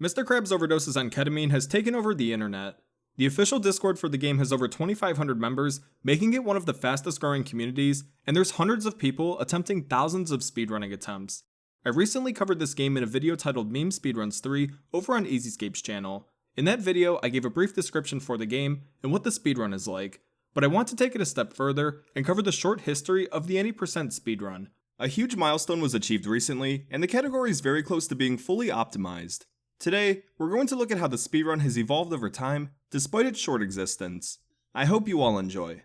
Mr. Krabs Overdoses on Ketamine has taken over the internet. The official Discord for the game has over 2,500 members, making it one of the fastest growing communities, and there's hundreds of people attempting thousands of speedrunning attempts. I recently covered this game in a video titled Meme Speedruns 3 over on Easyscape's channel. In that video, I gave a brief description for the game and what the speedrun is like, but I want to take it a step further and cover the short history of the 80% speedrun. A huge milestone was achieved recently, and the category is very close to being fully optimized. Today, we're going to look at how the speedrun has evolved over time, despite its short existence. I hope you all enjoy.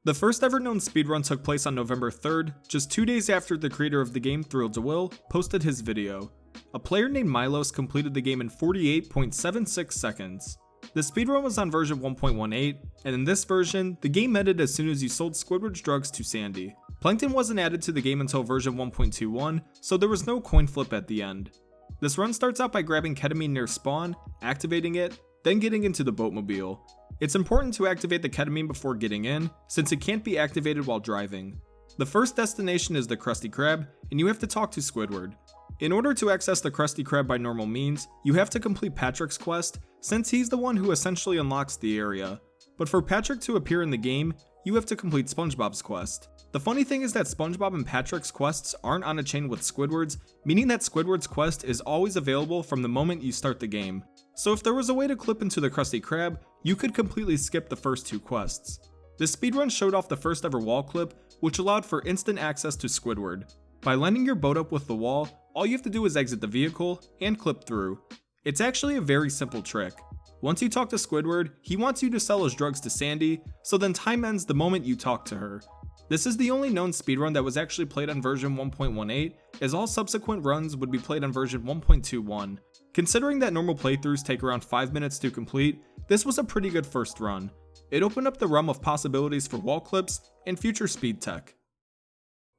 The first ever known speedrun took place on November 3rd, just 2 days after the creator of the game, Thrilled to Will, posted his video. A player named Milos completed the game in 48.76 seconds. The speedrun was on version 1.18, and in this version, the game ended as soon as you sold Squidward's drugs to Sandy. Plankton wasn't added to the game until version 1.21, so there was no coin flip at the end. This run starts out by grabbing ketamine near spawn, activating it, then getting into the boatmobile. It's important to activate the ketamine before getting in, since it can't be activated while driving. The first destination is the Krusty Krab, and you have to talk to Squidward. In order to access the Krusty Krab by normal means, you have to complete Patrick's quest, since he's the one who essentially unlocks the area. But for Patrick to appear in the game, you have to complete SpongeBob's quest. The funny thing is that SpongeBob and Patrick's quests aren't on a chain with Squidward's, meaning that Squidward's quest is always available from the moment you start the game. So if there was a way to clip into the Krusty Krab, you could completely skip the first two quests. The speedrun showed off the first ever wall clip, which allowed for instant access to Squidward. By lining your boat up with the wall, all you have to do is exit the vehicle and clip through. It's actually a very simple trick. Once you talk to Squidward, he wants you to sell his drugs to Sandy, so then time ends the moment you talk to her. This is the only known speedrun that was actually played on version 1.18, as all subsequent runs would be played on version 1.21. Considering that normal playthroughs take around 5 minutes to complete, this was a pretty good first run. It opened up the realm of possibilities for wall clips and future speed tech.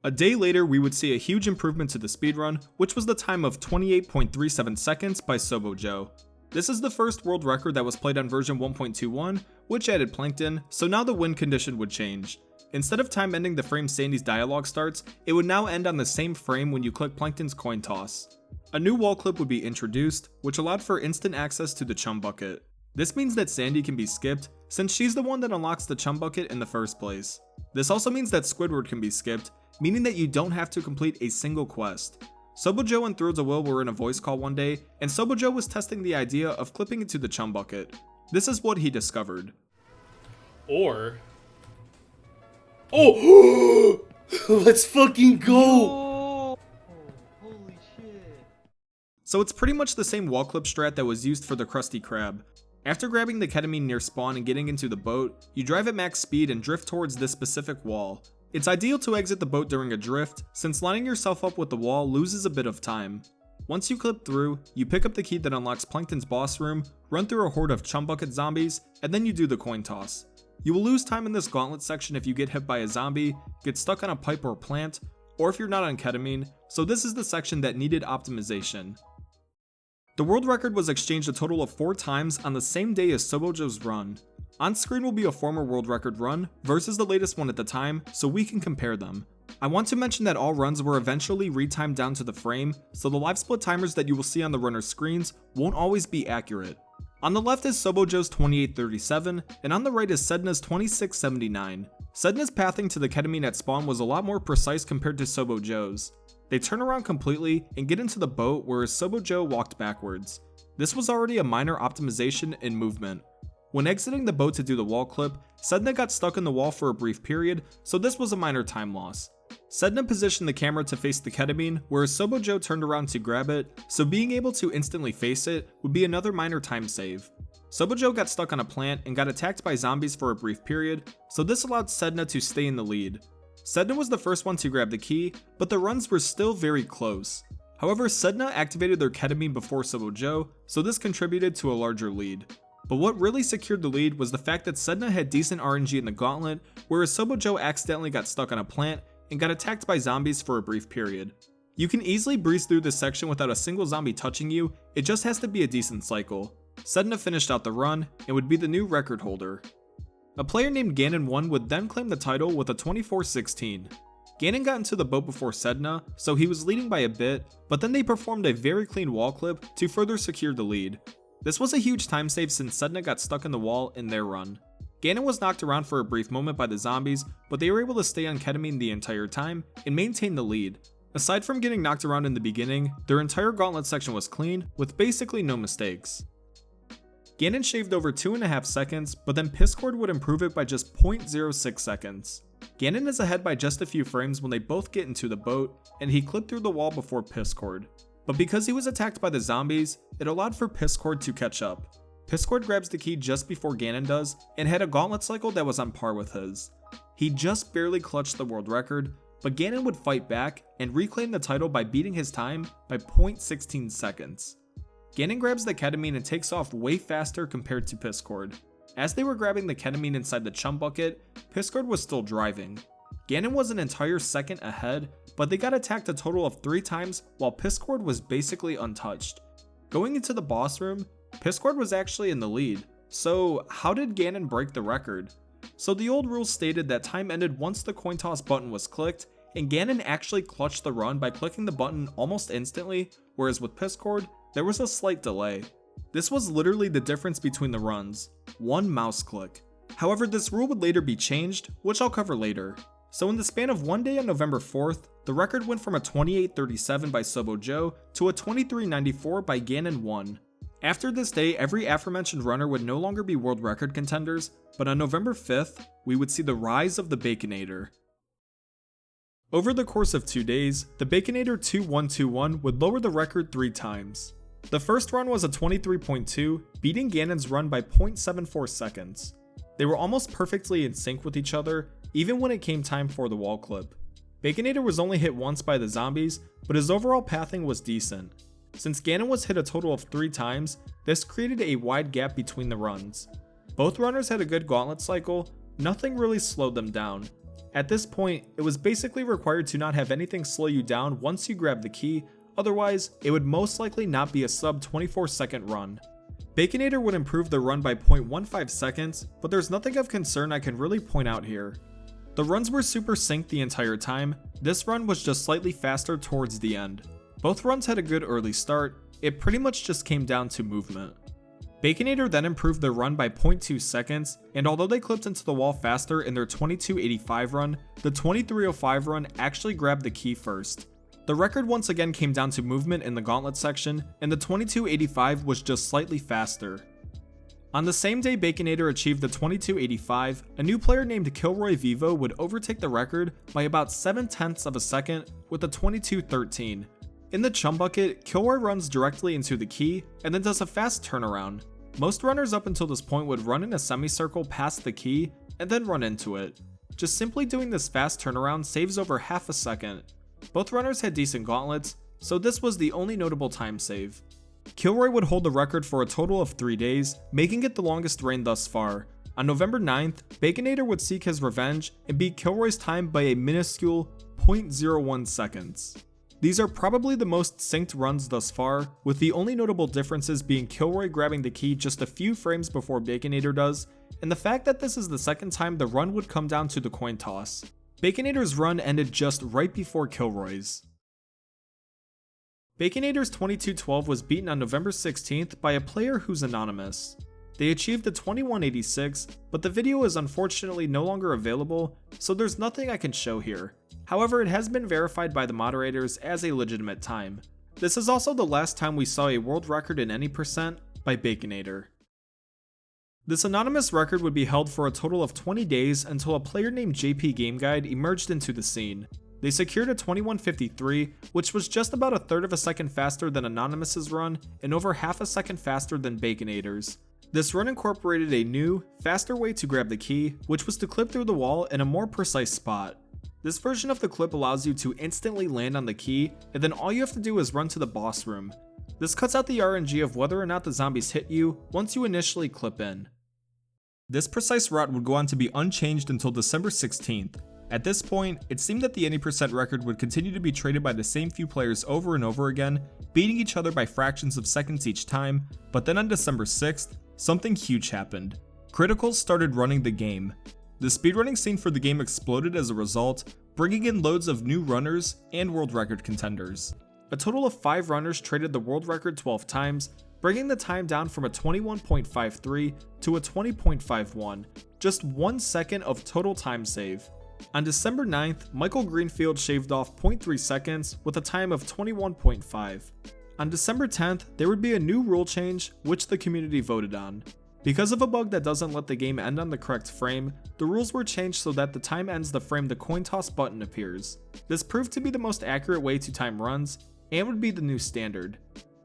A day later, we would see a huge improvement to the speedrun, which was the time of 28.37 seconds by SoboJoe. This is the first world record that was played on version 1.21, which added Plankton, so now the win condition would change. Instead of time ending the frame Sandy's dialogue starts, it would now end on the same frame when you click Plankton's coin toss. A new wall clip would be introduced, which allowed for instant access to the chum bucket. This means that Sandy can be skipped, since she's the one that unlocks the chum bucket in the first place. This also means that Squidward can be skipped, meaning that you don't have to complete a single quest. SoboJoe and Thrilled to Will were in a voice call one day, and SoboJoe was testing the idea of clipping into the chum bucket. This is what he discovered. Oh! Let's fucking go! Oh, holy shit. So it's pretty much the same wall clip strat that was used for the Krusty Krab. After grabbing the ketamine near spawn and getting into the boat, you drive at max speed and drift towards this specific wall. It's ideal to exit the boat during a drift, since lining yourself up with the wall loses a bit of time. Once you clip through, you pick up the key that unlocks Plankton's boss room, run through a horde of chum bucket zombies, and then you do the coin toss. You will lose time in this gauntlet section if you get hit by a zombie, get stuck on a pipe or plant, or if you're not on ketamine, so this is the section that needed optimization. The world record was exchanged a total of 4 times on the same day as SoboJoe's run. On screen will be a former world record run versus the latest one at the time, so we can compare them. I want to mention that all runs were eventually retimed down to the frame, so the live split timers that you will see on the runner's screens won't always be accurate. On the left is SoboJoe's 2837, and on the right is Sedna's 2679. Sedna's pathing to the ketamine at spawn was a lot more precise compared to SoboJoe's. They turn around completely and get into the boat, whereas SoboJoe walked backwards. This was already a minor optimization in movement. When exiting the boat to do the wall clip, Sedna got stuck in the wall for a brief period, so this was a minor time loss. Sedna positioned the camera to face the ketamine, whereas SoboJoe turned around to grab it, so being able to instantly face it would be another minor time save. SoboJoe got stuck on a plant and got attacked by zombies for a brief period, so this allowed Sedna to stay in the lead. Sedna was the first one to grab the key, but the runs were still very close. However, Sedna activated their ketamine before SoboJoe, so this contributed to a larger lead. But what really secured the lead was the fact that Sedna had decent RNG in the gauntlet, whereas SoboJoe accidentally got stuck on a plant and got attacked by zombies for a brief period. You can easily breeze through this section without a single zombie touching you, it just has to be a decent cycle. Sedna finished out the run and would be the new record holder. A player named Ganon1 would then claim the title with a 24-16. Ganon got into the boat before Sedna, so he was leading by a bit, but then they performed a very clean wall clip to further secure the lead. This was a huge time save since Sedna got stuck in the wall in their run. Ganon was knocked around for a brief moment by the zombies, but they were able to stay on ketamine the entire time and maintain the lead. Aside from getting knocked around in the beginning, their entire gauntlet section was clean, with basically no mistakes. Ganon shaved over 2.5 seconds, but then Piscord would improve it by just 0.06 seconds. Ganon is ahead by just a few frames when they both get into the boat, and he clipped through the wall before Piscord. But because he was attacked by the zombies, it allowed for Piscord to catch up. Piscord grabs the key just before Ganon does, and had a gauntlet cycle that was on par with his. He just barely clutched the world record, but Ganon would fight back and reclaim the title by beating his time by 0.16 seconds. Ganon grabs the ketamine and takes off way faster compared to Piscord. As they were grabbing the ketamine inside the chum bucket, Piscord was still driving. Ganon was an entire second ahead, but they got attacked a total of 3 times while Piscord was basically untouched. Going into the boss room, Piscord was actually in the lead. So how did Ganon break the record? So the old rules stated that time ended once the coin toss button was clicked, and Ganon actually clutched the run by clicking the button almost instantly, whereas with Piscord, there was a slight delay. This was literally the difference between the runs, one mouse click. However, this rule would later be changed, which I'll cover later. So in the span of one day on November 4th, the record went from a 28:37 by Sobo Joe to a 23:94 by Ganon 1. After this day, every aforementioned runner would no longer be world record contenders, but on November 5th, we would see the rise of the Baconator. Over the course of 2 days, the Baconator 2121 would lower the record 3 times. The first run was a 23.2, beating Ganon's run by 0.74 seconds. They were almost perfectly in sync with each other, even when it came time for the wall clip. Baconator was only hit once by the zombies, but his overall pathing was decent. Since Ganon was hit a total of 3 times, this created a wide gap between the runs. Both runners had a good gauntlet cycle, nothing really slowed them down. At this point, it was basically required to not have anything slow you down once you grab the key, otherwise, it would most likely not be a sub 24 second run. Baconator would improve the run by 0.15 seconds, but there's nothing of concern I can really point out here. The runs were super synced the entire time, this run was just slightly faster towards the end. Both runs had a good early start, it pretty much just came down to movement. Baconator then improved their run by 0.2 seconds, and although they clipped into the wall faster in their 22:85 run, the 23:05 run actually grabbed the key first. The record once again came down to movement in the gauntlet section, and the 22:85 was just slightly faster. On the same day Baconator achieved the 22:85, a new player named Kilroy Vivo would overtake the record by about 7/10 of a second with a 22:13. In the chum bucket, Kilroy runs directly into the key and then does a fast turnaround. Most runners up until this point would run in a semicircle past the key and then run into it. Just simply doing this fast turnaround saves over half a second. Both runners had decent gauntlets, so this was the only notable time save. Kilroy would hold the record for a total of 3 days, making it the longest reign thus far. On November 9th, Baconator would seek his revenge and beat Kilroy's time by a minuscule 0.01 seconds. These are probably the most synced runs thus far, with the only notable differences being Kilroy grabbing the key just a few frames before Baconator does, and the fact that this is the second time the run would come down to the coin toss. Baconator's run ended just right before Kilroy's. Baconator's 2212 was beaten on November 16th by a player who's anonymous. They achieved a 2186, but the video is unfortunately no longer available, so there's nothing I can show here. However, it has been verified by the moderators as a legitimate time. This is also the last time we saw a world record in any percent by Baconator. This anonymous record would be held for a total of 20 days until a player named JP Game Guide emerged into the scene. They secured a 2153, which was just about a third of a second faster than Anonymous's run and over half a second faster than Baconator's. This run incorporated a new, faster way to grab the key, which was to clip through the wall in a more precise spot. This version of the clip allows you to instantly land on the key, and then all you have to do is run to the boss room. This cuts out the RNG of whether or not the zombies hit you once you initially clip in. This precise route would go on to be unchanged until December 16th. At this point, it seemed that the any percent record would continue to be traded by the same few players over and over again, beating each other by fractions of seconds each time, but then on December 6th, something huge happened. Criticals started running the game. The speedrunning scene for the game exploded as a result, bringing in loads of new runners and world record contenders. A total of 5 runners traded the world record 12 times, bringing the time down from a 21.53 to a 20.51, just 1 second of total time save. On December 9th, Michael Greenfield shaved off 0.3 seconds with a time of 21.5. On December 10th, there would be a new rule change, which the community voted on. Because of a bug that doesn't let the game end on the correct frame, the rules were changed so that the time ends the frame the coin toss button appears. This proved to be the most accurate way to time runs, and would be the new standard.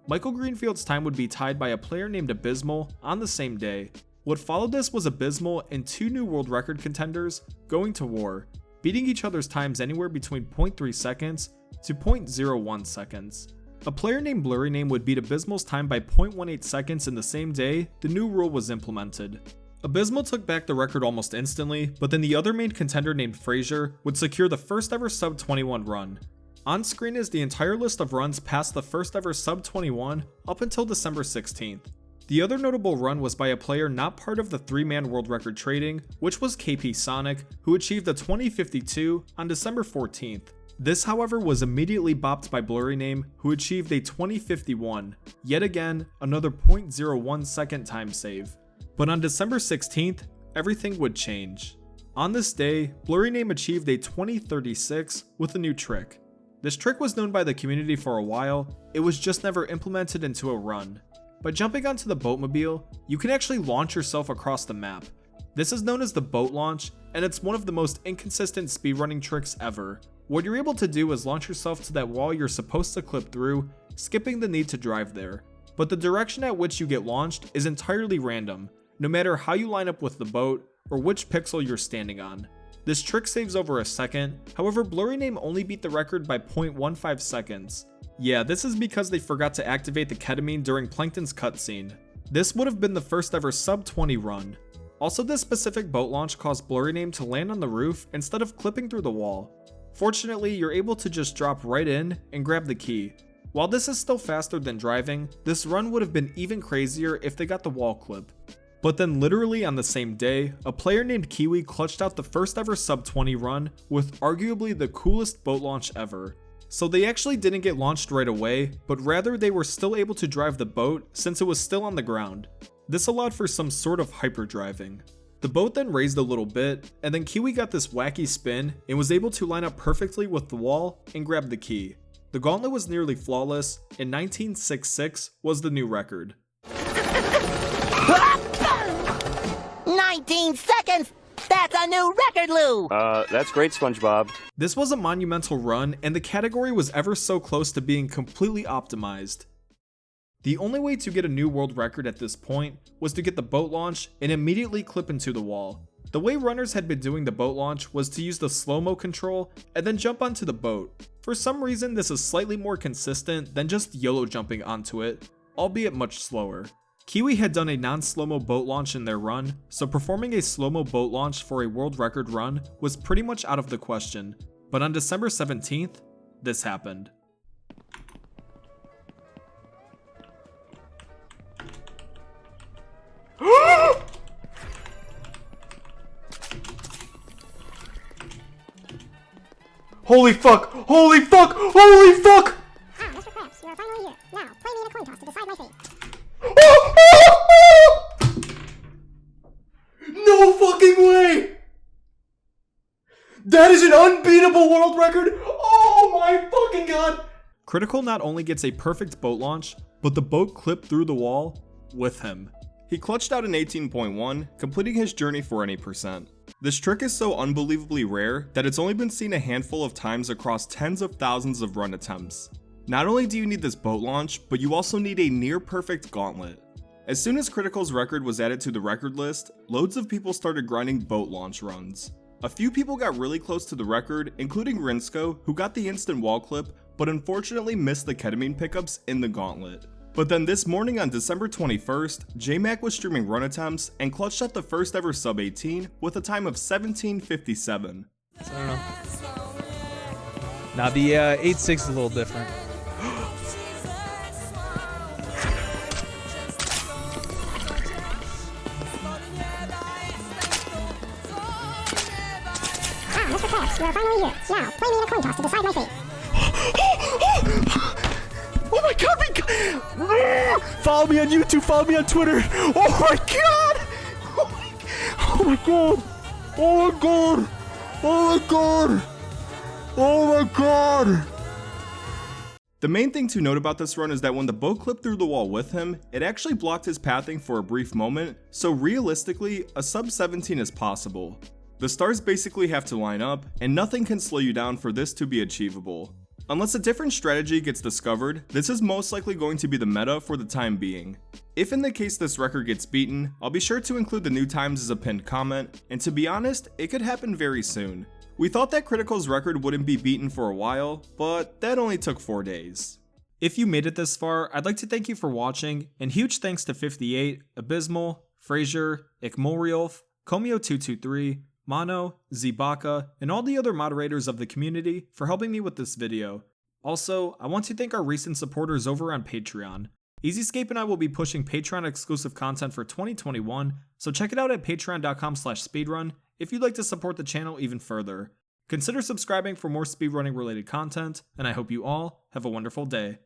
Michael Greenfield's time would be tied by a player named Abysmal on the same day. What followed this was Abysmal and 2 new world record contenders going to war, beating each other's times anywhere between 0.3 seconds to 0.01 seconds. A player named Blurry Name would beat Abysmal's time by 0.18 seconds in the same day the new rule was implemented. Abysmal took back the record almost instantly, but then the other main contender named Frasier would secure the first ever sub 21 run. On screen is the entire list of runs past the first ever sub 21 up until December 16th. The other notable run was by a player not part of the 3-man world record trading, which was KP Sonic, who achieved a 2052 on December 14th. This, however, was immediately bopped by Blurry Name, who achieved a 2051, yet again another 0.01 second time save. But on December 16th, everything would change. On this day, Blurry Name achieved a 2036 with a new trick. This trick was known by the community for a while, it was just never implemented into a run. By jumping onto the boatmobile, you can actually launch yourself across the map. This is known as the boat launch, and it's one of the most inconsistent speedrunning tricks ever. What you're able to do is launch yourself to that wall you're supposed to clip through, skipping the need to drive there. But the direction at which you get launched is entirely random, no matter how you line up with the boat or which pixel you're standing on. This trick saves over a second, however Blurry Name only beat the record by 0.15 seconds. Yeah, this is because they forgot to activate the ketamine during Plankton's cutscene. This would have been the first ever sub 20 run. Also, this specific boat launch caused Blurry Name to land on the roof instead of clipping through the wall. Fortunately, you're able to just drop right in and grab the key. While this is still faster than driving, this run would have been even crazier if they got the wall clip. But then literally on the same day, a player named Kiwi clutched out the first ever sub 20 run with arguably the coolest boat launch ever. So they actually didn't get launched right away, but rather they were still able to drive the boat since it was still on the ground. This allowed for some sort of hyperdriving. The boat then raised a little bit, and then Kiwi got this wacky spin and was able to line up perfectly with the wall and grab the key. The gauntlet was nearly flawless, and 1966 was the new record. 19 seconds! That's a new record, Lou! That's great, SpongeBob. This was a monumental run, and the category was ever so close to being completely optimized. The only way to get a new world record at this point was to get the boat launch and immediately clip into the wall. The way runners had been doing the boat launch was to use the slow-mo control and then jump onto the boat. For some reason, this is slightly more consistent than just YOLO jumping onto it, albeit much slower. Kiwi had done a non-slow-mo boat launch in their run, so performing a slow-mo boat launch for a world record run was pretty much out of the question. But on December 17th, this happened. Holy fuck! Holy fuck! Holy fuck! Ah, Mr. Krabs, you are finally here. Now, play me in a coin toss to decide my fate. No fucking way! That is an unbeatable world record! Oh my fucking god! Critical not only gets a perfect boat launch, but the boat clipped through the wall with him. He clutched out an 18.1, completing his journey for any percent. This trick is so unbelievably rare that it's only been seen a handful of times across tens of thousands of run attempts. Not only do you need this boat launch, but you also need a near perfect gauntlet. As soon as Critical's record was added to the record list, loads of people started grinding boat launch runs. A few people got really close to the record, including Rinsko, who got the instant wall clip, but unfortunately missed the ketamine pickups in the gauntlet. But then this morning on December 21st, JMac was streaming run attempts and clutched out the first ever sub 18 with a time of 17:57. I don't know. Now the 8.6 is a little different. Ah, Mr. Krabs, You are finally here. Now, play me in a coin toss to decide my fate. Oh my god, follow me on YouTube, follow me on Twitter. Oh my god! Oh my god! Oh my god! Oh my god! Oh my god! The main thing to note about this run is that when the boat clipped through the wall with him, it actually blocked his pathing for a brief moment, so realistically, a sub 17 is possible. The stars basically have to line up, and nothing can slow you down for this to be achievable. Unless a different strategy gets discovered, this is most likely going to be the meta for the time being. If in the case this record gets beaten, I'll be sure to include the new times as a pinned comment, and to be honest, it could happen very soon. We thought that Critical's record wouldn't be beaten for a while, but that only took 4 days. If you made it this far, I'd like to thank you for watching, and huge thanks to 58, Abysmal, Frasier, Icmolreulf, Komio223, Mono, Zeebaka, and all the other moderators of the community for helping me with this video. Also, I want to thank our recent supporters over on Patreon. Easyscape and I will be pushing Patreon exclusive content for 2021, so check it out at patreon.com/speedrun if you'd like to support the channel even further. Consider subscribing for more speedrunning related content, and I hope you all have a wonderful day.